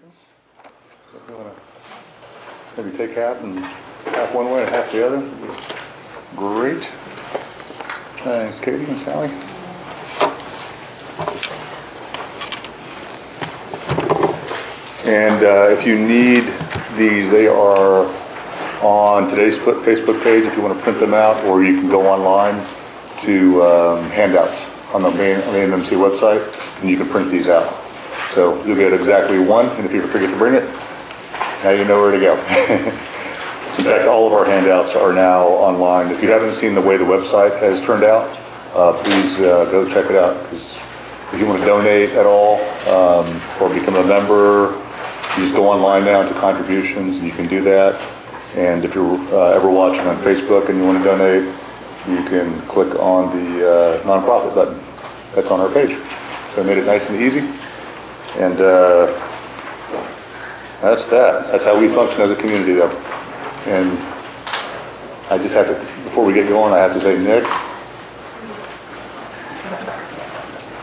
So if you want to maybe take half and half one way and half the other, great. Thanks, Katie and Sally. And if you need these, they are on today's Facebook page if you want to print them out, or you can go online to handouts on the main NMC website, and you can print these out. So you'll get exactly one, and if you forget to bring it, now you know where to go. In fact, all of our handouts are now online. If you haven't seen the way the website has turned out, please go check it out, because if you want to donate at all or become a member, you just go online now to contributions, and you can do that. And if you're ever watching on Facebook and you want to donate, you can click on the nonprofit button. That's on our page. So I made it nice and easy. And that's that. That's how we function as a community, though. And I just have to, before we get going, I have to say, Nick,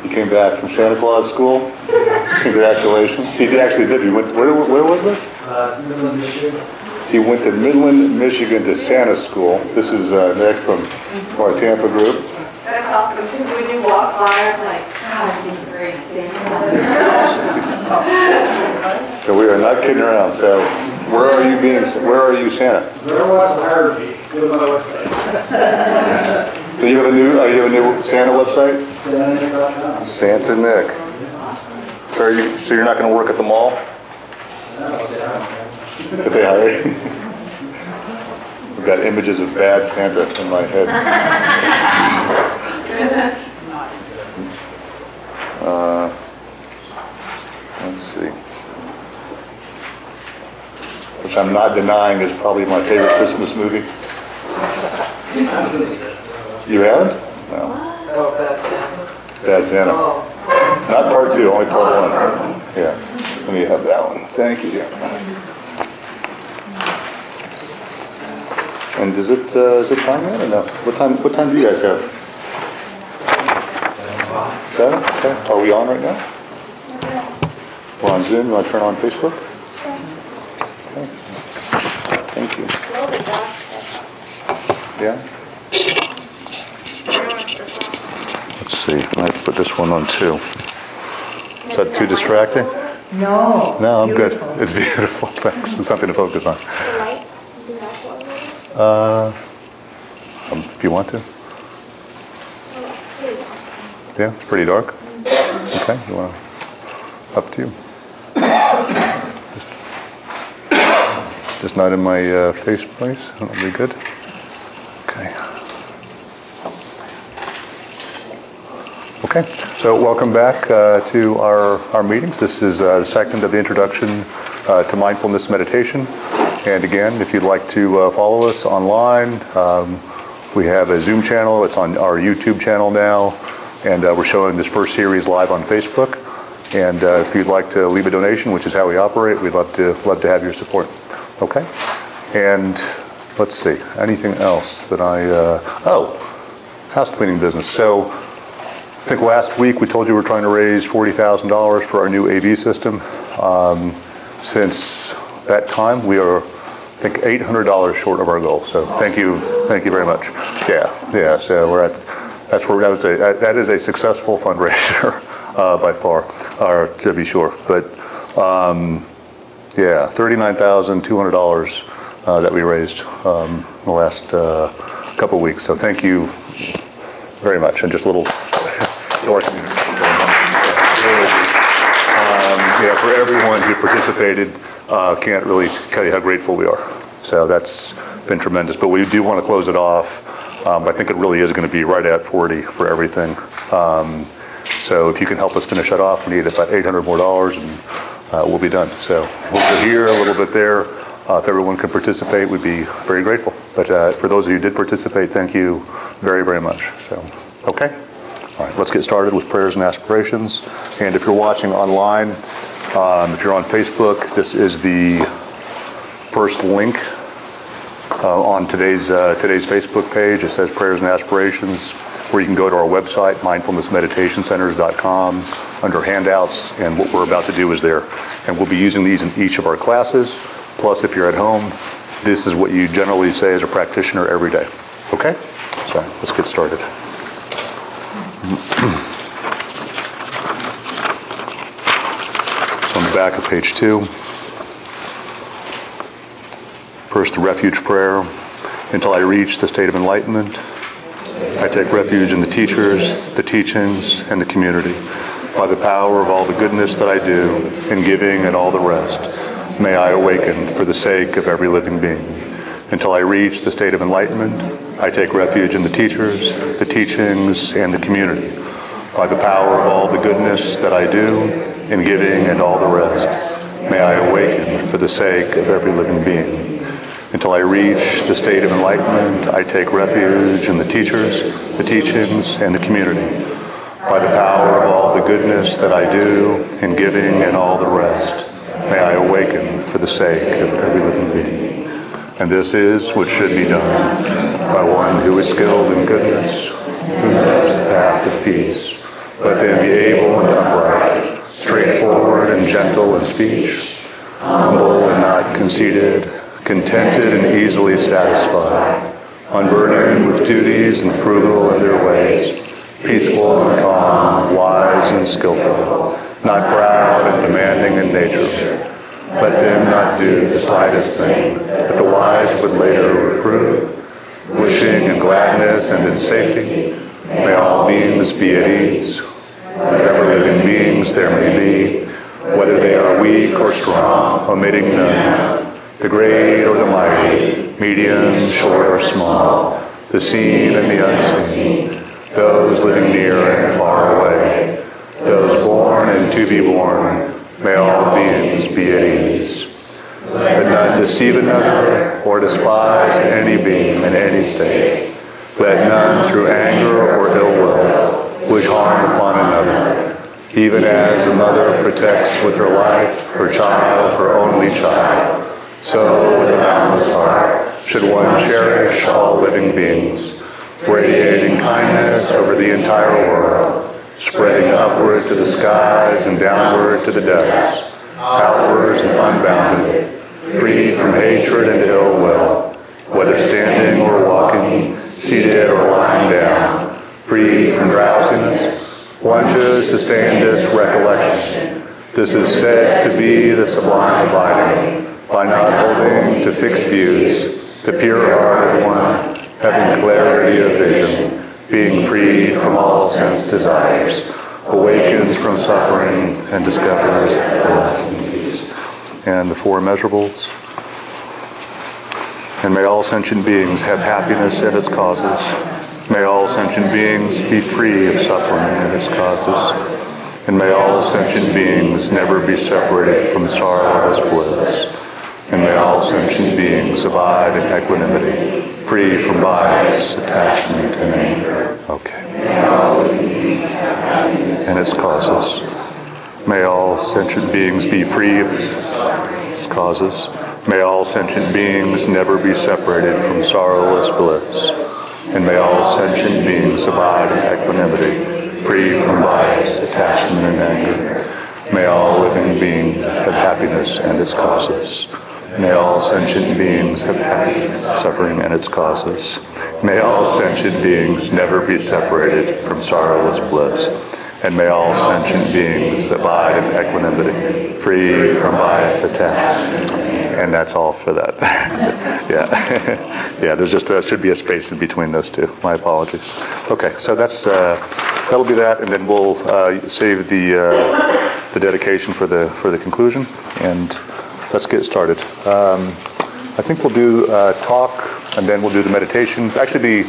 you came back from Santa Claus school. Congratulations. He actually did. He went, where was this? Midland, Michigan. He went to Midland, Michigan to Santa school. This is Nick from our Tampa group. That's awesome, because when you walk by, I'm like, God, he's great Santa. So we are not kidding around. So where are you Santa? There was an RV. Go to my website. So you have a new Santa website? SantaNick.com. Santa Nick. So you're not going to work at the mall? No, If they hire you? I've got images of bad Santa in my head. Let's see. Which I'm not denying is probably my favorite Christmas movie. You haven't? No. Oh, Bad Santa. Bad Santa. Oh. Not part two, only part one. Yeah. Let me have that one. Thank you. And is it time yet or no? What time do you guys have? 7? Okay. Are we on right now? We're on Zoom. You want to turn on Facebook? Okay. Thank you. Yeah? Let's see. I have to put this one on too. Is that too distracting? No. No, I'm good. It's beautiful. Thanks. It's something to focus on. If you want to. Yeah, it's pretty dark. Okay, you want to, up to you. Just not in my face place. That'll be good. Okay. Okay, so welcome back to our meetings. This is the second of the introduction to mindfulness meditation. And again, if you'd like to follow us online, we have a Zoom channel. It's on our YouTube channel now. And we're showing this first series live on Facebook. And if you'd like to leave a donation, which is how we operate, we'd love to have your support. Okay? And let's see, anything else that house cleaning business. So I think last week we told you we're trying to raise $40,000 for our new AV system. Since that time, we are, I think, $800 short of our goal. So thank you very much. Yeah. So we're at, that is a successful fundraiser by far, or to be sure. But yeah, $39,200 that we raised in the last couple of weeks. So thank you very much. And just a little. Yeah, for everyone who participated, can't really tell you how grateful we are. So that's been tremendous. But we do want to close it off. I think it really is going to be right at 40 for everything. So if you can help us finish that off, we need about $800 more, and we'll be done. So a little bit here, a little bit there. If everyone could participate, we'd be very grateful. But for those of you who did participate, thank you very, very much. So, okay. All right, let's get started with prayers and aspirations. And if you're watching online, if you're on Facebook, this is the first link on today's Facebook page. It says prayers and aspirations. or you can go to our website, mindfulnessmeditationcenters.com, under handouts, and what we're about to do is there. And we'll be using these in each of our classes. Plus, if you're at home, this is what you generally say as a practitioner every day. Okay? So let's get started. So on the back of page 2. First, the refuge prayer. Until I reach the state of enlightenment, I take refuge in the teachers, the teachings, and the community. By the power of all the goodness that I do, in giving and all the rest, may I awaken for the sake of every living being. Until I reach the state of enlightenment, I take refuge in the teachers, the teachings, and the community. By the power of all the goodness that I do, in giving and all the rest, may I awaken for the sake of every living being. Until I reach the state of enlightenment, I take refuge in the teachers, the teachings, and the community. By the power of all the goodness that I do, in giving and all the rest, may I awaken for the sake of every living being. And this is what should be done by one who is skilled in goodness, who knows the path of peace. Let them be able and upright, straightforward and gentle in speech, humble and not conceited, contented and easily satisfied, unburdened with duties and frugal in their ways, peaceful and calm, wise and skillful, not proud and demanding in nature. Let them not do the slightest thing that the wise would later reprove, wishing in gladness and in safety. May all beings be at ease, whatever living beings there may be, whether they are weak or strong, omitting none. The great or the mighty, medium, short or small, the seen and the unseen, those living near and far away, those born and to be born, may all beings be at ease. Let none deceive another or despise any being in any state. Let none through anger or ill will wish harm upon another, even as a mother protects with her life her child, her only child. So, with a boundless heart, should one cherish all living beings, radiating kindness over the entire world, spreading upward to the skies and downward to the depths, outwards and unbounded, free from hatred and ill will, whether standing or walking, seated or lying down, free from drowsiness. One should sustain this recollection. This is said to be the sublime abiding, by not holding to fixed views, the pure-hearted one, having clarity of vision, being freed from all sense desires, awakens from suffering and discovers everlasting peace. And the four immeasurables. And may all sentient beings have happiness and its causes. May all sentient beings be free of suffering and its causes. And may all sentient beings never be separated from sorrow as bliss. And may all sentient beings abide in equanimity, free from bias, attachment, and anger. Okay. And its causes. May all sentient beings be free of its causes. May all sentient beings never be separated from sorrowless bliss. And may all sentient beings abide in equanimity, free from bias, attachment, and anger. May all living beings have happiness and its causes. May all sentient beings have happiness, suffering, and its causes. May all sentient beings never be separated from sorrowless bliss. And may all sentient beings abide in equanimity, free from bias, attachment. And that's all for that. Yeah, yeah. There's just should be a space in between those two. My apologies. Okay, so that'll be that, and then we'll save the dedication for the conclusion, and let's get started. I think we'll do talk, and then we'll do the meditation. Actually, be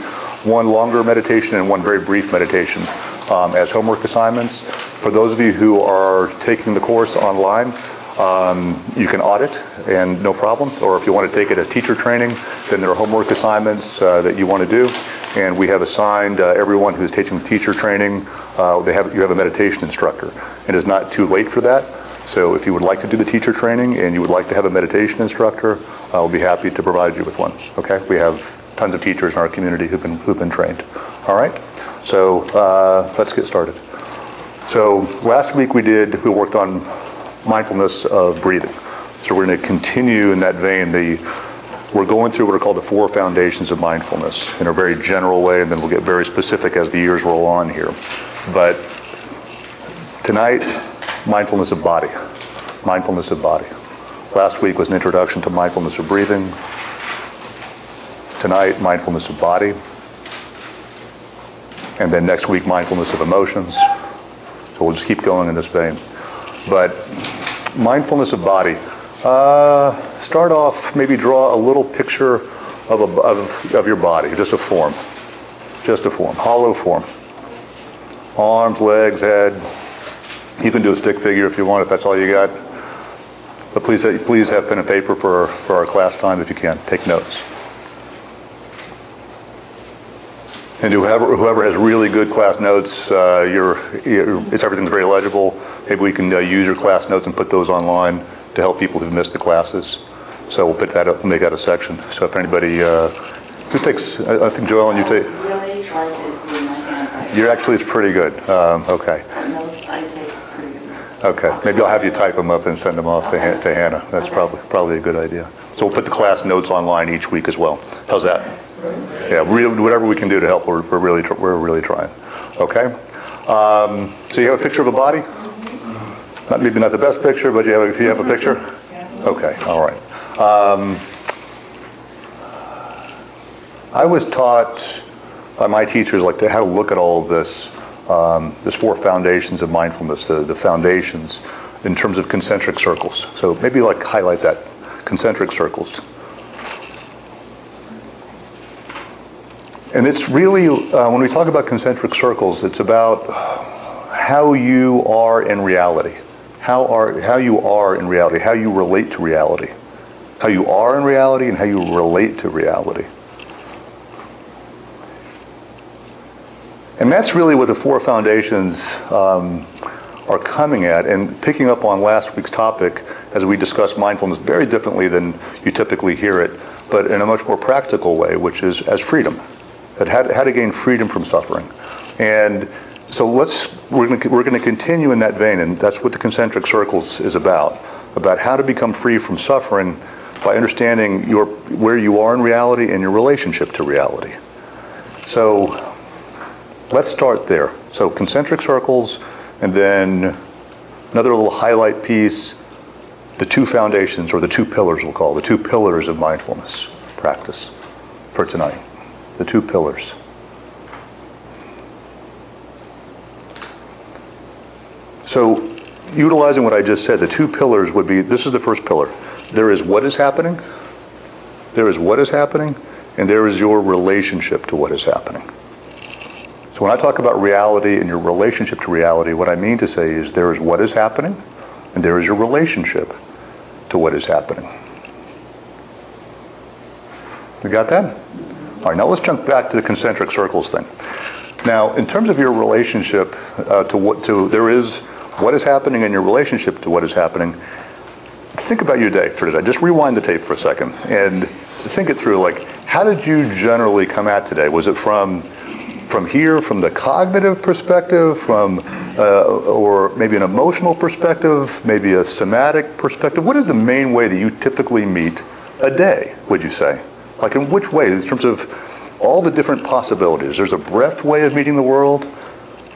one longer meditation and one very brief meditation as homework assignments. For those of you who are taking the course online, you can audit and no problem. Or if you want to take it as teacher training, then there are homework assignments that you want to do. And we have assigned everyone who's taking teacher training, you have a meditation instructor. It is not too late for that. So if you would like to do the teacher training and you would like to have a meditation instructor, I'll be happy to provide you with one. Okay? We have tons of teachers in our community who've been trained. All right? So let's get started. So last week we worked on mindfulness of breathing. So we're going to continue in that vein. We're going through what are called the 4 foundations of mindfulness in a very general way, and then we'll get very specific as the years roll on here. But tonight, mindfulness of body. Mindfulness of body. Last week was an introduction to mindfulness of breathing. Tonight, mindfulness of body. And then next week, mindfulness of emotions. So we'll just keep going in this vein. But mindfulness of body. Start off, maybe draw a little picture of your body, just a form. Just a form, hollow form. Arms, legs, head. You can do a stick figure if you want, if that's all you got. But please have pen and paper for our class time if you can. Take notes. And whoever has really good class notes, everything's very legible. Maybe we can use your class notes and put those online to help people who've missed the classes. So we'll put that up, make that a section. So if anybody, who takes, I think Joel and you take. Really try to do my handwriting. You're actually, it's pretty good. Okay. Notes, I take pretty good notes. Okay. Maybe I'll have you type them up and send them off to Hannah. That's probably a good idea. So we'll put the class notes online each week as well. How's that? Yeah, whatever we can do to help, we're really trying. Okay. So you have a picture of a body? Maybe not the best picture, but you have a picture? Okay. All right. I was taught by my teachers how to look at all of this, this 4 foundations of mindfulness, the foundations in terms of concentric circles. So maybe highlight that, concentric circles. And it's really, when we talk about concentric circles, it's about how you are in reality. How you are in reality, how you relate to reality. How you are in reality and how you relate to reality. And that's really what the 4 foundations are coming at, and picking up on last week's topic as we discuss mindfulness very differently than you typically hear it, but in a much more practical way, which is as freedom. How to gain freedom from suffering. And so we're going to continue in that vein, and that's what the concentric circles is about how to become free from suffering by understanding where you are in reality and your relationship to reality. So let's start there. So concentric circles, and then another little highlight piece, the 2 foundations, or the 2 pillars we'll call, the 2 pillars of mindfulness practice for tonight. The 2 pillars. So, utilizing what I just said, the 2 pillars would be, this is the first pillar. There is what is happening. There is what is happening, and there is your relationship to what is happening. So when I talk about reality and your relationship to reality, what I mean to say is there is what is happening, and there is your relationship to what is happening. You got that? All right, now let's jump back to the concentric circles thing. Now, in terms of your relationship there is what is happening in your relationship to what is happening. Think about your day for today. Just rewind the tape for a second and think it through. How did you generally come at today? Was it from here, from the cognitive perspective, or maybe an emotional perspective, maybe a somatic perspective? What is the main way that you typically meet a day, would you say? In which way, in terms of all the different possibilities? There's a breath way of meeting the world.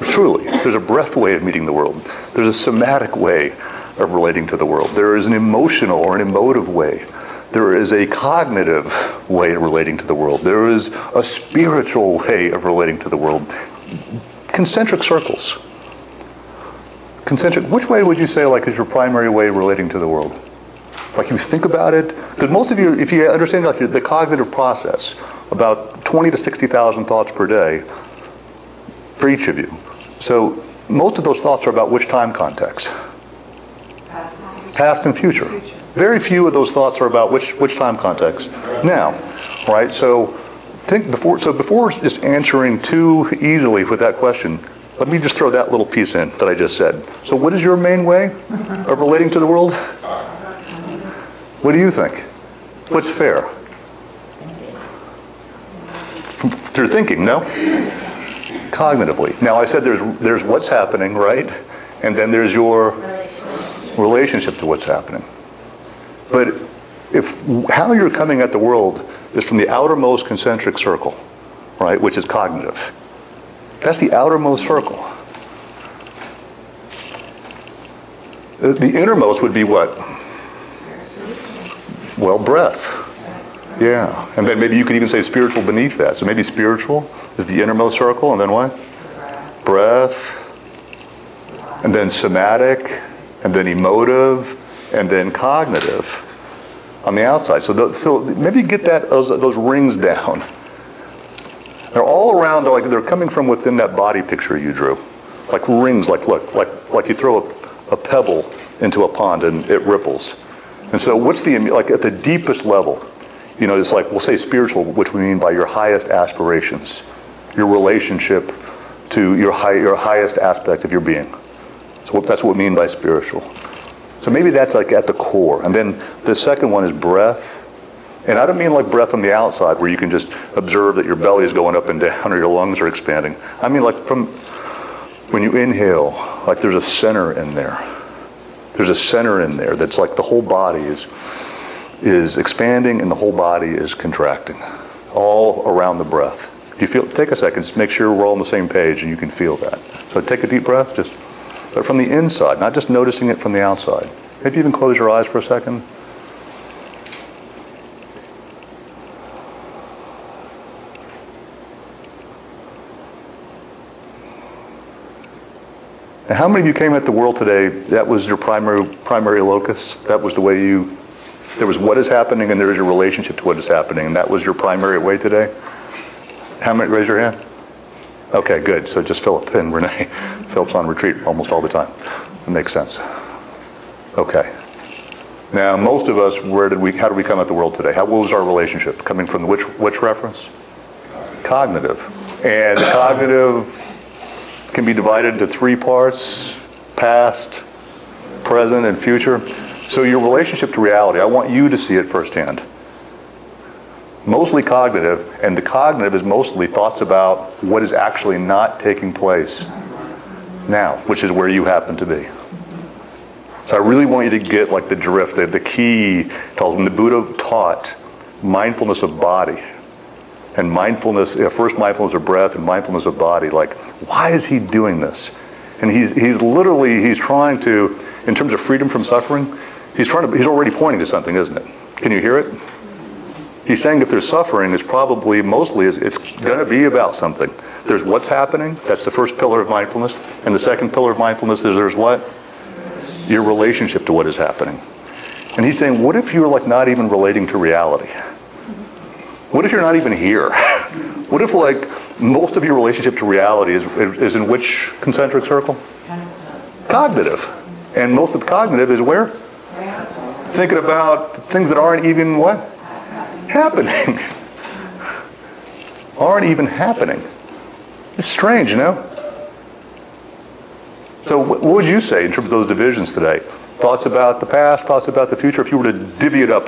Truly, there's a breath way of meeting the world. There's a somatic way of relating to the world. There is an emotional or an emotive way. There is a cognitive way of relating to the world. There is a spiritual way of relating to the world. Concentric circles. Which way would you say is your primary way of relating to the world? You think about it? Because most of you, if you understand the cognitive process, about 20 to 60,000 thoughts per day for each of you. So most of those thoughts are about which time context? Past and future. Very few of those thoughts are about which time context? Now, right? So before just answering too easily with that question, let me just throw that little piece in that I just said. So what is your main way of relating to the world? What do you think? What's fair? Through thinking, no? cognitively. Now I said there's what's happening, right? And then there's your relationship to what's happening. But how you're coming at the world is from the outermost concentric circle, right, which is cognitive. That's the outermost circle. The innermost would be what? Well, breath. Yeah. And then maybe you could even say spiritual beneath that. So maybe spiritual is the innermost circle, and then what? Breath. And then somatic, and then emotive, and then cognitive on the outside. So maybe get those rings down. They're all around, they're coming from within that body picture you drew. Like rings, like you throw a pebble into a pond and it ripples. And so what's like at the deepest level, it's like, we'll say spiritual, which we mean by your highest aspirations, your relationship to your highest aspect of your being. So that's what we mean by spiritual. So maybe that's like at the core. And then the second one is breath. And I don't mean like breath on the outside where you can just observe that your belly is going up and down or your lungs are expanding. I mean like from when you inhale, like there's a center in there. There's a center in there that's like the whole body is expanding and the whole body is contracting, all around the breath. Do you feel? Take a second, just make sure we're all on the same page and you can feel that. So take a deep breath, but from the inside, not just noticing it from the outside. Maybe even close your eyes for a second. Now, how many of you came at the world today, that was your primary locus? That was the way there was what is happening and there is your relationship to what is happening, and that was your primary way today? How many, raise your hand? Okay, good. So just Philip and Renee. Philip's on retreat almost all the time. That makes sense. Okay. Now, most of us, how did we come at the world today? What was our relationship? Coming from which reference? Cognitive. And cognitive can be divided into three parts: past, present, and future. So your relationship to reality, I want you to see it firsthand. Mostly cognitive, and the cognitive is mostly thoughts about what is actually not taking place now, which is where you happen to be. So I really want you to get like the drift, the key. When the Buddha taught mindfulness of body, and mindfulness, first mindfulness of breath and mindfulness of body, like, why is he doing this? And he's trying to, in terms of freedom from suffering, he's already pointing to something, isn't it? Can you hear it? He's saying if there's suffering, it's going to be about something. There's what's happening, that's the first pillar of mindfulness, and the second pillar of mindfulness is there's what? Your relationship to what is happening. And he's saying, what if you're like not even relating to reality? What if you're not even here? What if like most of your relationship to reality is in which concentric circle? Cognitive. And most of cognitive is where? Thinking about things that aren't even what? Happening. Aren't even happening. It's strange, So what would you say in terms of those divisions today? Thoughts about the past, thoughts about the future. If you were to divvy it up,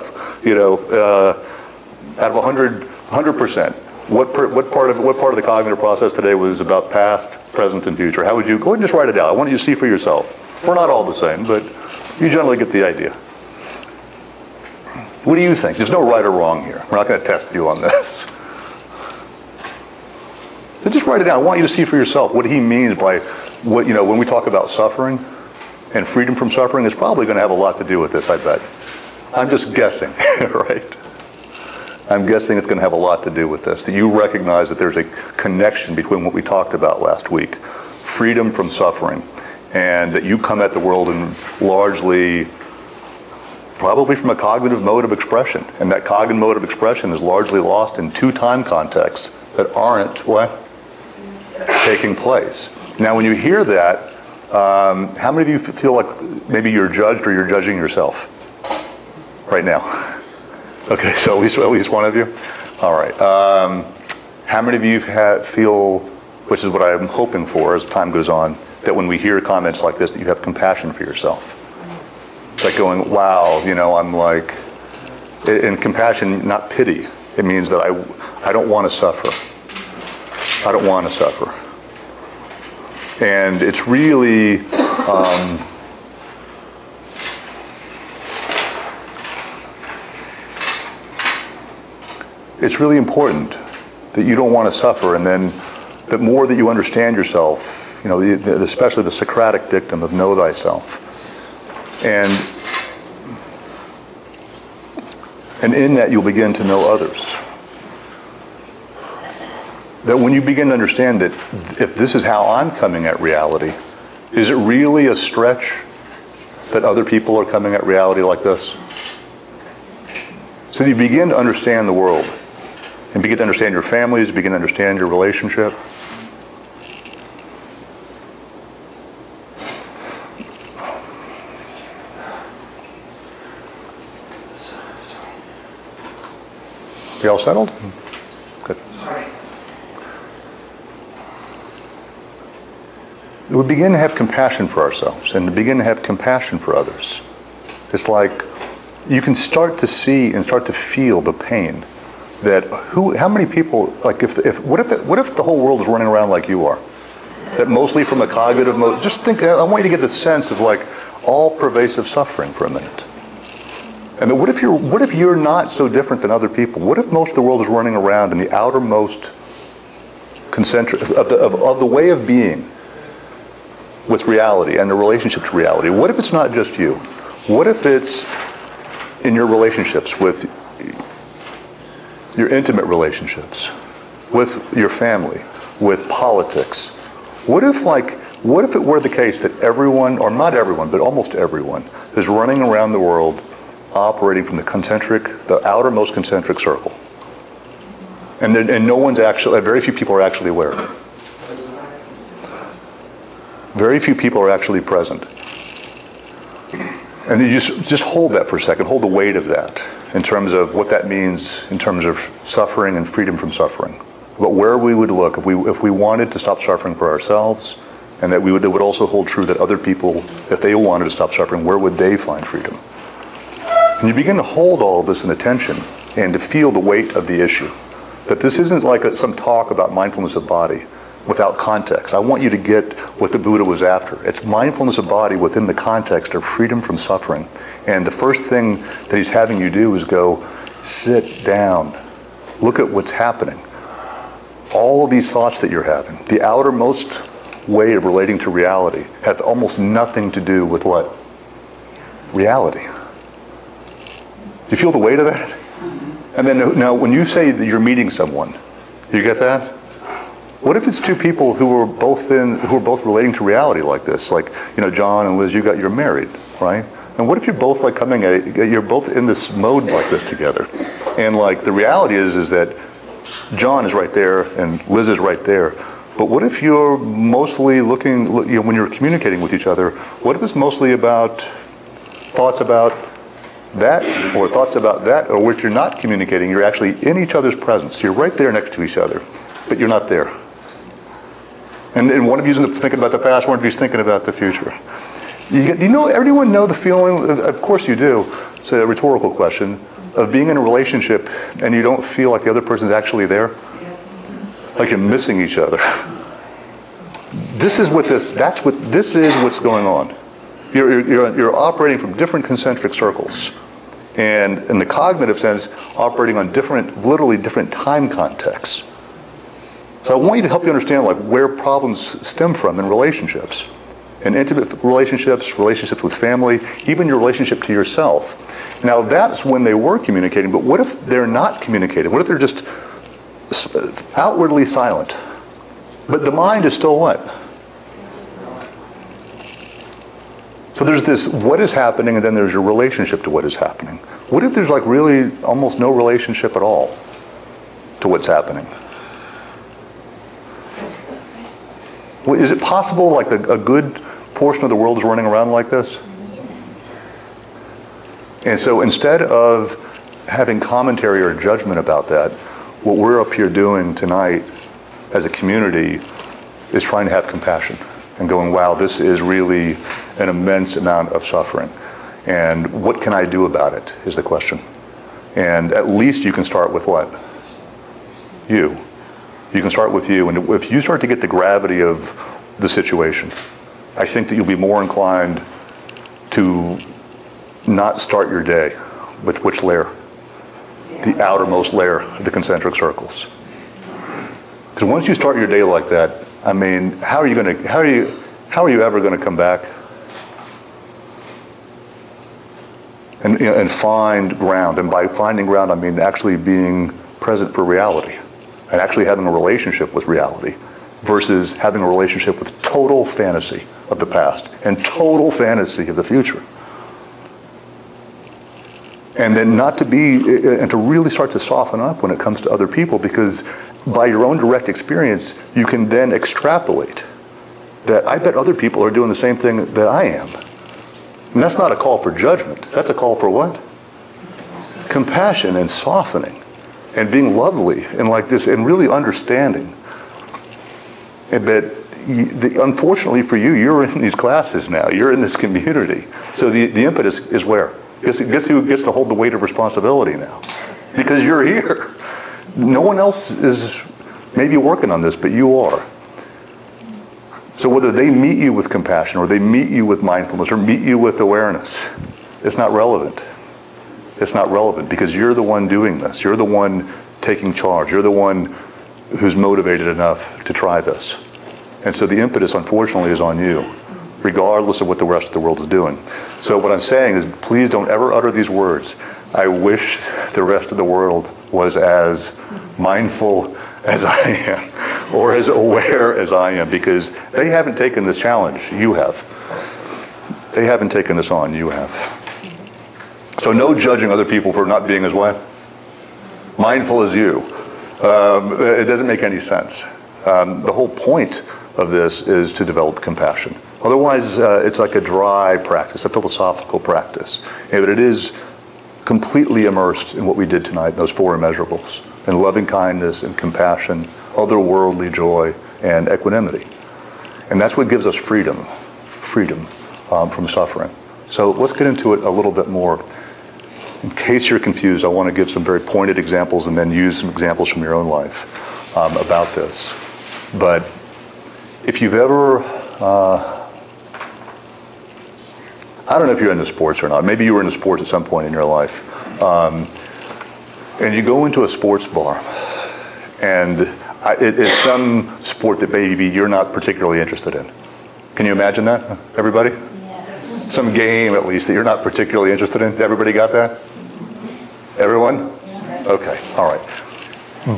out of 100%, what part of the cognitive process today was about past, present, and future? How would you go ahead and just write it down? I want you to see for yourself. We're not all the same, but you generally get the idea. What do you think? There's no right or wrong here. We're not going to test you on this. So just write it down. I want you to see for yourself what he means by what, when we talk about suffering and freedom from suffering, it's probably going to have a lot to do with this, I bet. I'm just guessing, right? I'm guessing it's going to have a lot to do with this, that you recognize that there's a connection between what we talked about last week, freedom from suffering, and that you come at the world in largely, probably from a cognitive mode of expression. And that cognitive mode of expression is largely lost in two time contexts that aren't what? Taking place. Now when you hear that, how many of you feel like maybe you're judged or you're judging yourself right now? Okay, so at least one of you? All right. How many of you feel, which is what I'm hoping for as time goes on, that when we hear comments like this, that you have compassion for yourself? Like going, wow, I'm like, and compassion, not pity. It means that I don't want to suffer. I don't want to suffer. And it's really, it's really important that you don't want to suffer, and then the more that you understand yourself, you know, especially the Socratic dictum of know thyself. And in that you'll begin to know others. That when you begin to understand that if this is how I'm coming at reality, is it really a stretch that other people are coming at reality like this? So you begin to understand the world, and begin to understand your families, begin to understand your relationship. You all settled? Good. We begin to have compassion for ourselves and to begin to have compassion for others. It's like you can start to see and start to feel the pain that how many people, like what if the whole world is running around like you are? That mostly from a cognitive mode. Just think, I want you to get the sense of like all pervasive suffering for a minute. And what if you're not so different than other people? What if most of the world is running around in the outermost concentric of the way of being with reality and the relationship to reality? What if it's not just you? What if it's in your relationships with your intimate relationships, with your family, with politics? What if it were the case that everyone, or not everyone, but almost everyone, is running around the world operating from the outermost concentric circle, and no one's actually, very few people are actually aware. Very few people are actually present, and you just hold that for a second. Hold the weight of that in terms of what that means in terms of suffering and freedom from suffering. But where we would look if we wanted to stop suffering for ourselves, and that it would also hold true that other people, if they wanted to stop suffering, where would they find freedom? And you begin to hold all of this in attention and to feel the weight of the issue. That this isn't like some talk about mindfulness of body without context. I want you to get what the Buddha was after. It's mindfulness of body within the context of freedom from suffering. And the first thing that he's having you do is go sit down. Look at what's happening. All of these thoughts that you're having, the outermost way of relating to reality, have almost nothing to do with what? Reality. Do you feel the weight of that? And then now when you say that you're meeting someone, you get that? What if it's two people who are both relating to reality like this? Like, you know, John and Liz, you're married, right? And what if you're both like you're both in this mode like this together? And like the reality is that John is right there and Liz is right there. But what if you're mostly looking, you know, when you're communicating with each other, what if it's mostly about thoughts about that, or thoughts about that, or if you're not communicating, you're actually in each other's presence. You're right there next to each other, but you're not there. And one of you's thinking about the past, one of you's thinking about the future. Everyone know the feeling, of course you do, it's a rhetorical question, of being in a relationship and you don't feel like the other person's actually there? Yes. Like you're missing each other. This is what's going on. You're operating from different concentric circles, and in the cognitive sense, operating on literally different time contexts. So I want you to help you understand like where problems stem from in relationships, in intimate relationships with family, even your relationship to yourself. Now that's when they were communicating, but what if they're not communicating? What if they're just outwardly silent, but the mind is still what? So there's this what is happening, and then there's your relationship to what is happening. What if there's like really almost no relationship at all to what's happening? Well, is it possible like a good portion of the world is running around like this? Yes. And so instead of having commentary or judgment about that, what we're up here doing tonight as a community is trying to have compassion and going, wow, this is really an immense amount of suffering. And what can I do about it is the question. And at least you can start with what? You. You can start with you. And if you start to get the gravity of the situation. I think that you'll be more inclined to not start your day with which layer? The outermost layer of the concentric circles. Because once you start your day like that, I mean, how are you ever going to come back and find ground? And by finding ground, I mean actually being present for reality and actually having a relationship with reality versus having a relationship with total fantasy of the past and total fantasy of the future. And then and to really start to soften up when it comes to other people, because by your own direct experience, you can then extrapolate that I bet other people are doing the same thing that I am. And that's not a call for judgment. That's a call for what? Compassion and softening and being lovely and like this and really understanding. And that unfortunately for you, you're in these classes now. You're in this community. So the impetus is where? Guess who gets to hold the weight of responsibility now? Because you're here. No one else is maybe working on this, but you are. So whether they meet you with compassion or they meet you with mindfulness or meet you with awareness, it's not relevant. It's not relevant because you're the one doing this. You're the one taking charge. You're the one who's motivated enough to try this. And so the impetus, unfortunately, is on you, regardless of what the rest of the world is doing. So what I'm saying is, please don't ever utter these words. I wish the rest of the world was as mindful as I am, or as aware as I am, because they haven't taken this challenge. You have. They haven't taken this on. You have. So no judging other people for not being as what? Mindful as you. It doesn't make any sense. The whole point of this is to develop compassion. Otherwise, it's like a dry practice, a philosophical practice. But it is completely immersed in what we did tonight, those four immeasurables, and loving kindness and compassion, otherworldly joy, and equanimity. And that's what gives us freedom from suffering. So let's get into it a little bit more. In case you're confused, I want to give some very pointed examples and then use some examples from your own life about this. But if you've ever, I don't know if you're into sports or not. Maybe you were into sports at some point in your life. And you go into a sports bar, and it's some sport that maybe you're not particularly interested in. Can you imagine that, everybody? Yes. Some game, at least, that you're not particularly interested in. Everybody got that? Everyone? Yes. Okay, all right.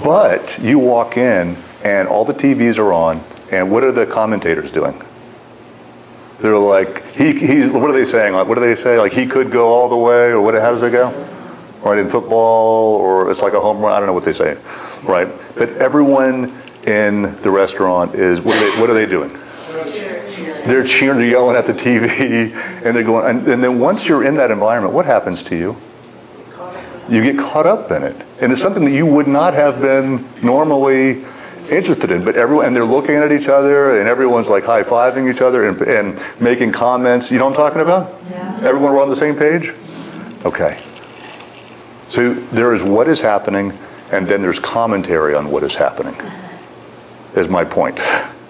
But you walk in, and all the TVs are on, and what are the commentators doing? They're like, what are they saying? Like, what do they say? Like, he could go all the way, or how does it go? Right, in football, or it's like a home run, I don't know what they say, right? But everyone in the restaurant is, what are they doing? They're cheering, they're yelling at the TV, and they're going, and then once you're in that environment, what happens to you? You get caught up in it. And it's something that you would not have been normally interested in, but and they're looking at each other, and everyone's like high-fiving each other and making comments. You know what I'm talking about? Yeah. Everyone were on the same page? Okay. So there is what is happening, and then there's commentary on what is happening, is my point.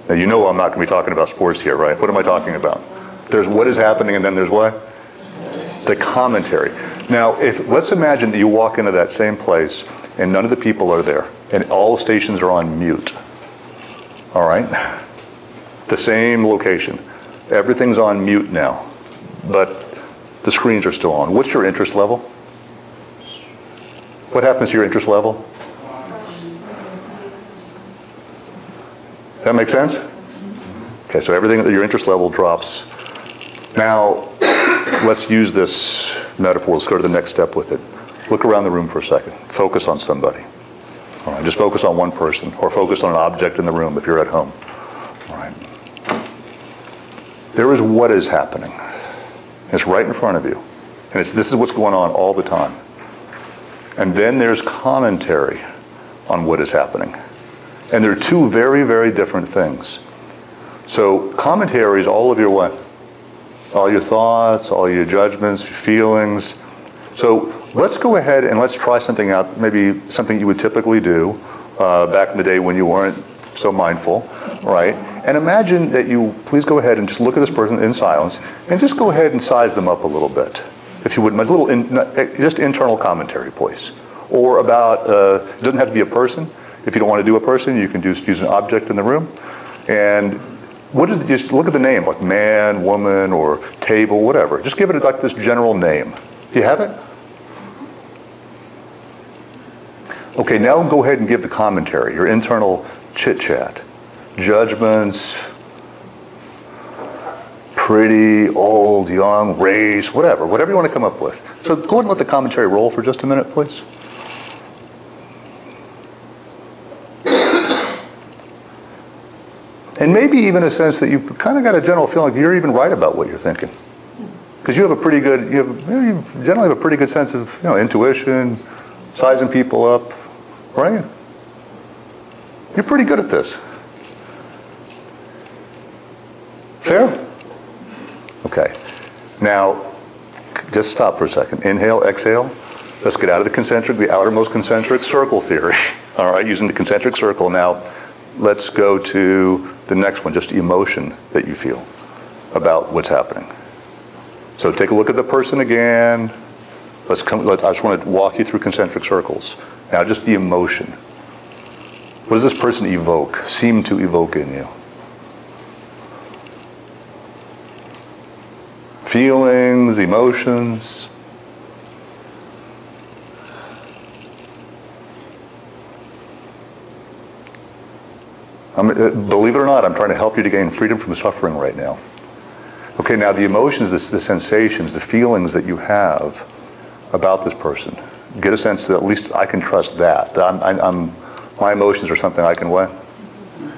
Now, you know I'm not going to be talking about sports here, right? What am I talking about? There's what is happening, and then there's what? The commentary. Now, let's imagine that you walk into that same place, and none of the people are there, and all the stations are on mute. All right? The same location. Everything's on mute now, but the screens are still on. What's your interest level? What happens to your interest level? That make sense? Okay, so your interest level drops. Now, let's use this metaphor. Let's go to the next step with it. Look around the room for a second. Focus on somebody. All right, just focus on one person, or focus on an object in the room if you're at home. All right. There is what is happening. It's right in front of you. And this is what's going on all the time. And then there's commentary on what is happening. And they're two very, very different things. So commentary is all of your what? All your thoughts, all your judgments, your feelings. So let's go ahead and let's try something out, maybe something you would typically do back in the day when you weren't so mindful, right? And imagine that you, please go ahead and just look at this person in silence, and just go ahead and size them up a little bit, if you wouldn't mind. Just internal commentary, please. Or about, it doesn't have to be a person. If you don't want to do a person, you can just use an object in the room. And just look at the name, like man, woman, or table, whatever. Just give it like this general name. Do you have it? Okay, now go ahead and give the commentary, your internal chit-chat. Judgments, pretty, old, young, race, whatever you want to come up with. So go ahead and let the commentary roll for just a minute, please. And maybe even a sense that you kind of got a general feeling like you're even right about what you're thinking. Because you have a pretty good, you generally have a pretty good sense of, intuition, sizing people up, right? You're pretty good at this. Fair? Okay. Now, just stop for a second. Inhale, exhale. Let's get out of the outermost concentric circle theory. All right, using the concentric circle. Now, let's go to the next one, just emotion that you feel about what's happening. So take a look at the person again. I just want to walk you through concentric circles. Now, just the emotion. What does this person seem to evoke in you? Feelings, emotions. Believe it or not, I'm trying to help you to gain freedom from suffering right now. Okay, now the emotions, the sensations, the feelings that you have about this person. Get a sense that at least I can trust that. My emotions are something I can what?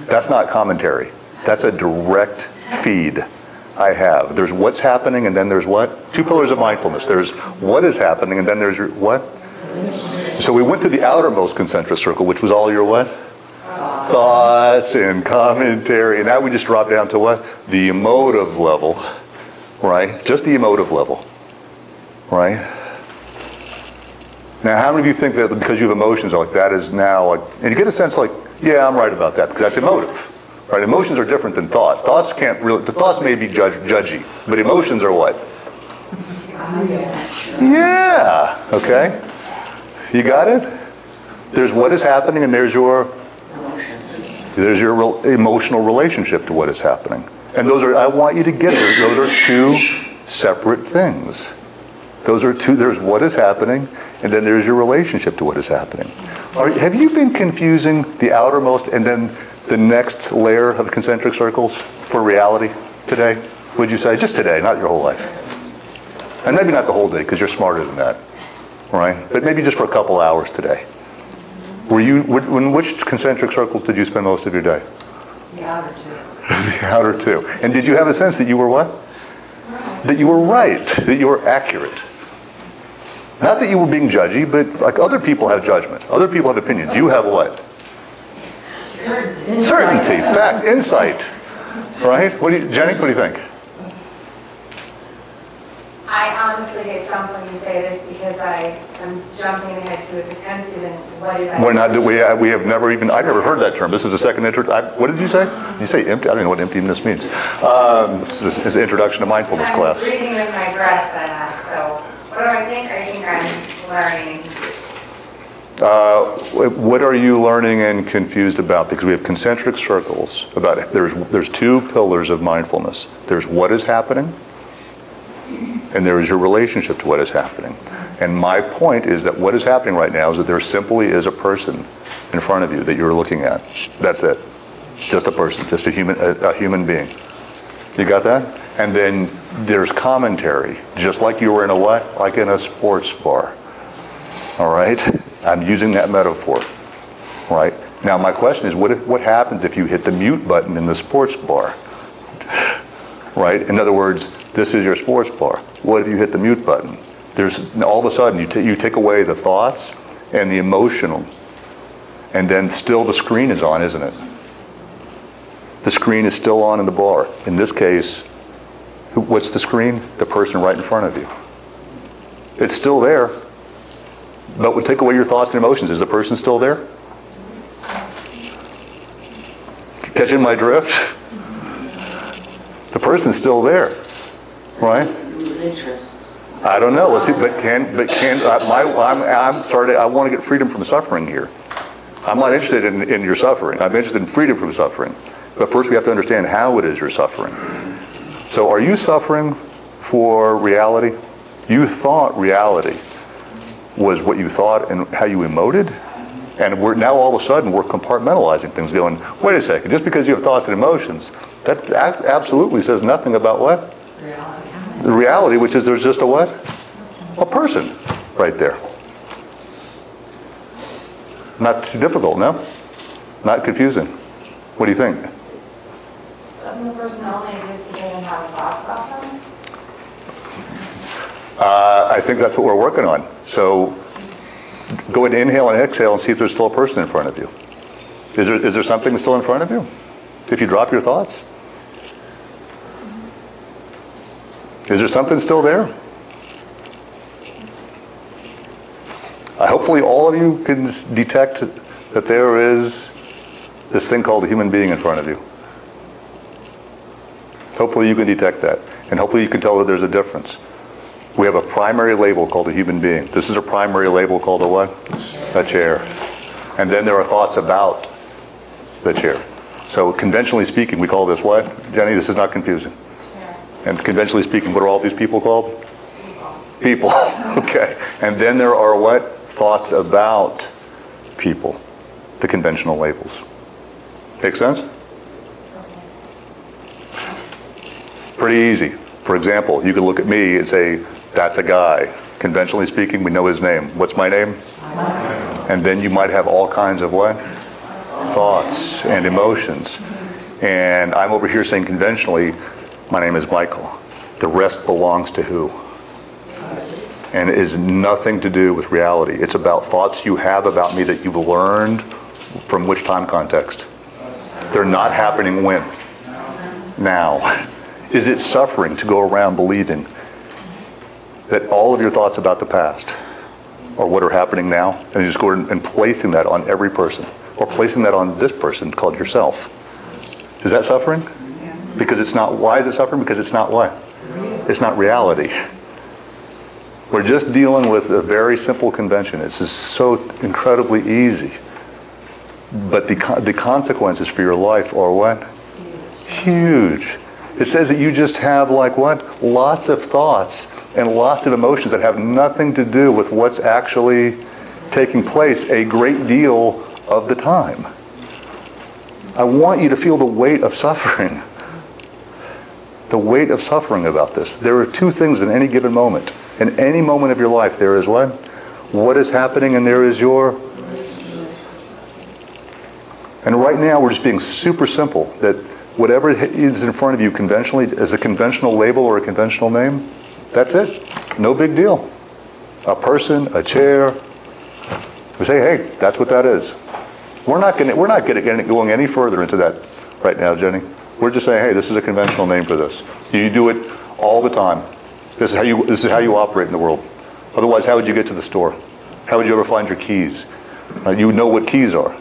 That's not commentary. That's a direct feed I have. There's what's happening and then there's what? Two pillars of mindfulness. There's what is happening and then there's your what? So we went through the outermost concentric circle, which was all your what? Thoughts and commentary. And now we just drop down to what? The emotive level, right? Just the emotive level, right? Now, how many of you think that because you have emotions like that is now like, and you get a sense like, yeah, I'm right about that because that's emotive, right? Emotions are different than thoughts. Thoughts can't really, the thoughts may be judgy, but emotions are what? Yeah, okay. You got it? There's what is happening and there's your emotional relationship to what is happening. And those are, I want you to get it, those are two separate things. Those are two, there's what is happening, and then there's your relationship to what is happening. Have you been confusing the outermost and then the next layer of concentric circles for reality today? Would you say? Just today, not your whole life. And maybe not the whole day, because you're smarter than that. Right? But maybe just for a couple hours today. Which concentric circles did you spend most of your day? The outer two. The outer two. And did you have a sense that you were what? Right. That you were right, that you were accurate. Not that you were being judgy, but like other people have judgment. Other people have opinions. You have what? Certainty, fact, insight. Right? Jenny, what do you think? I honestly get stumped when you say this because I'm jumping ahead to if it's empty, then what is that? We're not. We have never even. I've never heard that term. This is the second what did you say? Did you say empty? I don't know what emptiness means. This is an introduction to mindfulness class. I'm breathing with my breath, so what do I think? I think I'm learning and confused. What are you learning and confused about? Because we have concentric circles about it. There's two pillars of mindfulness. There's what is happening. And there is your relationship to what is happening. And my point is that what is happening right now is that there simply is a person in front of you that you're looking at. That's it. Just a person, just a human being. You got that? And then there's commentary, just like you were in a what? Like in a sports bar. All right? I'm using that metaphor. Right? Now my question is, what happens if you hit the mute button in the sports bar? Right? In other words, this is your sports bar. What if you hit the mute button? There's all of a sudden you take away the thoughts and the emotional, and then still the screen is on, isn't it? The screen is still on in the bar. In this case, what's the screen? The person right in front of you. It's still there, but would take away your thoughts and emotions. Is the person still there? Catching my drift? The person's still there, right? Lose interest. I don't know. Let's see. I'm sorry. I want to get freedom from suffering here. I'm not interested in your suffering. I'm interested in freedom from suffering. But first, we have to understand how it is you're suffering. So, are you suffering for reality? You thought reality was what you thought and how you emoted, and we're now all of a sudden we're compartmentalizing things, going, wait a second. Just because you have thoughts and emotions, that absolutely says nothing about what? The reality, which is there's just a what? A person right there. Not too difficult, no? Not confusing. What do you think? Doesn't the person only exist because they have thoughts about them? I think that's what we're working on. So go ahead and inhale and exhale and see if there's still a person in front of you. Is there something still in front of you? If you drop your thoughts? Is there something still there? Hopefully all of you can detect that there is this thing called a human being in front of you. Hopefully you can detect that. And hopefully you can tell that there's a difference. We have a primary label called a human being. This is a primary label called a what? A chair. And then there are thoughts about the chair. So conventionally speaking, we call this what? Jenny, this is not confusing. And conventionally speaking, what are all these people called? People. Okay. And then there are what? Thoughts about people. The conventional labels. Make sense? Pretty easy. For example, you could look at me and say, that's a guy. Conventionally speaking, we know his name. What's my name? And then you might have all kinds of what? Thoughts and emotions. And I'm over here saying conventionally, my name is Michael. The rest belongs to who? And it is nothing to do with reality. It's about thoughts you have about me that you've learned from which time context. They're not happening when? Now. Is it suffering to go around believing that all of your thoughts about the past are what are happening now? And you just go and placing that on every person, or placing that on this person called yourself. Is that suffering? Because it's not. Why is it suffering? Because it's not what? It's not reality. We're just dealing with a very simple convention. It's just so incredibly easy. But the consequences for your life are what? Huge. It says that you just have like what? Lots of thoughts and lots of emotions that have nothing to do with what's actually taking place a great deal of the time. I want you to feel the weight of suffering. The weight of suffering about this. There are two things in any given moment. In any moment of your life, there is what? What is happening, and there is your... And right now, we're just being super simple, that whatever is in front of you conventionally as a conventional label or a conventional name, that's it. No big deal. A person, a chair. We say, hey, that's what that is. We're not going any further into that right now, Jenny. We're just saying, hey, this is a conventional name for this. You do it all the time. This is how you operate in the world. Otherwise, how would you get to the store? How would you ever find your keys? You would know what keys are.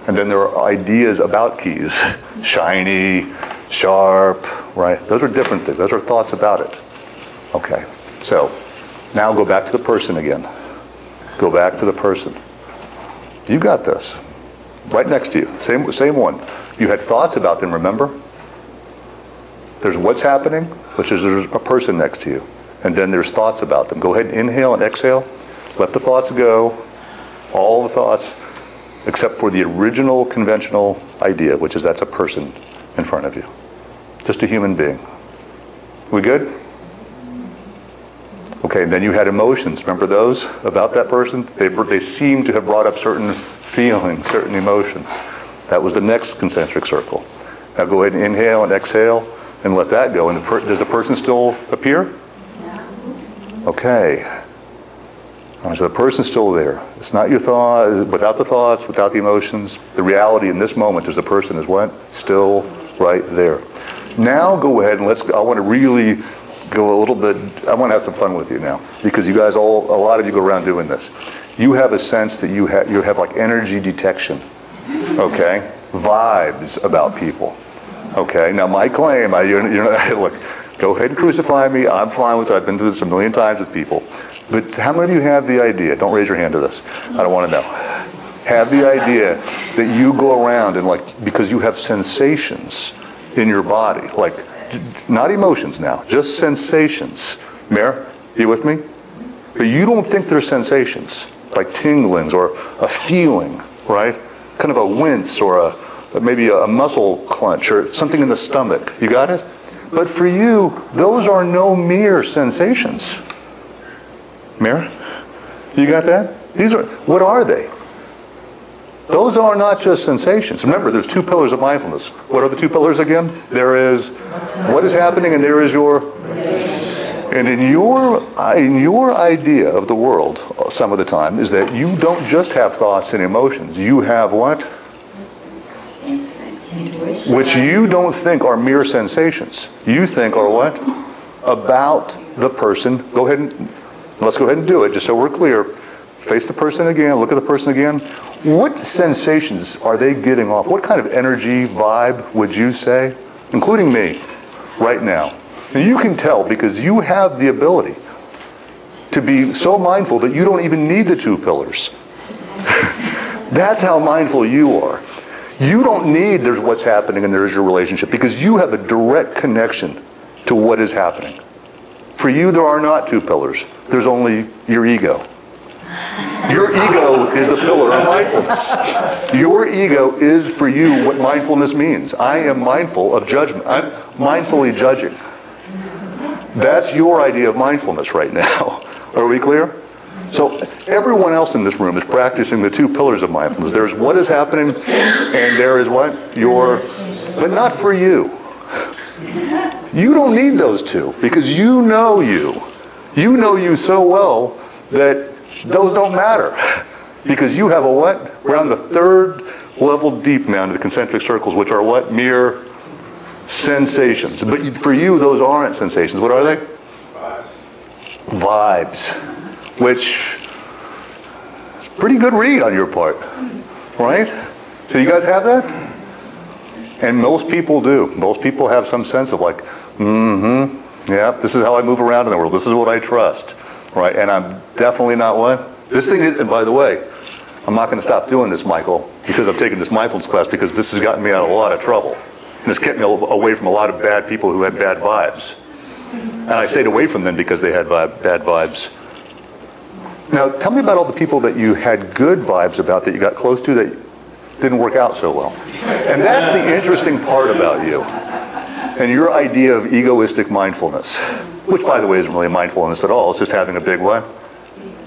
And then there are ideas about keys. Shiny, sharp, right? Those are different things. Those are thoughts about it. Okay. So, now go back to the person again. Go back to the person. You got this. Right next to you. Same one. You had thoughts about them, remember? There's what's happening, which is there's a person next to you. And then there's thoughts about them. Go ahead and inhale and exhale. Let the thoughts go. All the thoughts, except for the original conventional idea, which is that's a person in front of you. Just a human being. We good? Okay, and then you had emotions. Remember those about that person? They seem to have brought up certain feelings, certain emotions. That was the next concentric circle. Now go ahead and inhale and exhale and let that go. And does the person still appear? Okay. So the person's still there. It's not your thought, without the thoughts, without the emotions. The reality in this moment is the person is what? Still right there. Now go ahead and I want to really go a little bit, I want to have some fun with you now. Because you guys a lot of you go around doing this. You have a sense that you have like energy detection. Okay? Vibes about people. Okay, now my claim, look, go ahead and crucify me. I'm fine with it. I've been through this a million times with people. But how many of you have the idea? Don't raise your hand to this. I don't want to know. Have the idea that you go around and because you have sensations in your body, not emotions now, just sensations. Mayor, you with me? But you don't think they're sensations, like tinglings or a feeling, right? Kind of a wince or maybe a muscle clench or something in the stomach. You got it? But for you, those are no mere sensations. Mayor, you got that? What are they? Those are not just sensations. Remember, there's 2 pillars of mindfulness. What are the 2 pillars again? There is what is happening, and there is your... And in your idea of the world, some of the time, is that you don't just have thoughts and emotions. You have what? Which you don't think are mere sensations. You think are what? About the person. Let's go ahead and do it, just so we're clear. Face the person again, look at the person again. What sensations are they getting off? What kind of energy, vibe would you say? Including me, right now. And you can tell because you have the ability to be so mindful that you don't even need the 2 pillars. That's how mindful you are. You don't need there's what's happening and there's your relationship because you have a direct connection to what is happening. For you, there are not 2 pillars. There's only your ego. Your ego is the pillar of mindfulness. Your ego is for you what mindfulness means. I am mindful of judgment. I'm mindfully judging. That's your idea of mindfulness right now. Are we clear? So everyone else in this room is practicing the 2 pillars of mindfulness. There's what is happening and there is what? But not for you. You don't need those 2 because you know you. You know you so well that those don't matter. Because you have a what? We're on the 3rd level deep now into the concentric circles, which are what? Mere sensations. But for you, those aren't sensations. What are they? Vibes. Which is a pretty good read on your part. Right? So you guys have that? And most people do. Most people have some sense of yeah, this is how I move around in the world. This is what I trust. Right? And I'm definitely not what? This thing is, and by the way, I'm not going to stop doing this, Michael, because I've taken this mindfulness class because this has gotten me out of a lot of trouble. And it's kept me away from a lot of bad people who had bad vibes. And I stayed away from them because they had bad vibes. Now, tell me about all the people that you had good vibes about that you got close to that didn't work out so well. And that's the interesting part about you and your idea of egoistic mindfulness, which, by the way, isn't really mindfulness at all. It's just having a big what?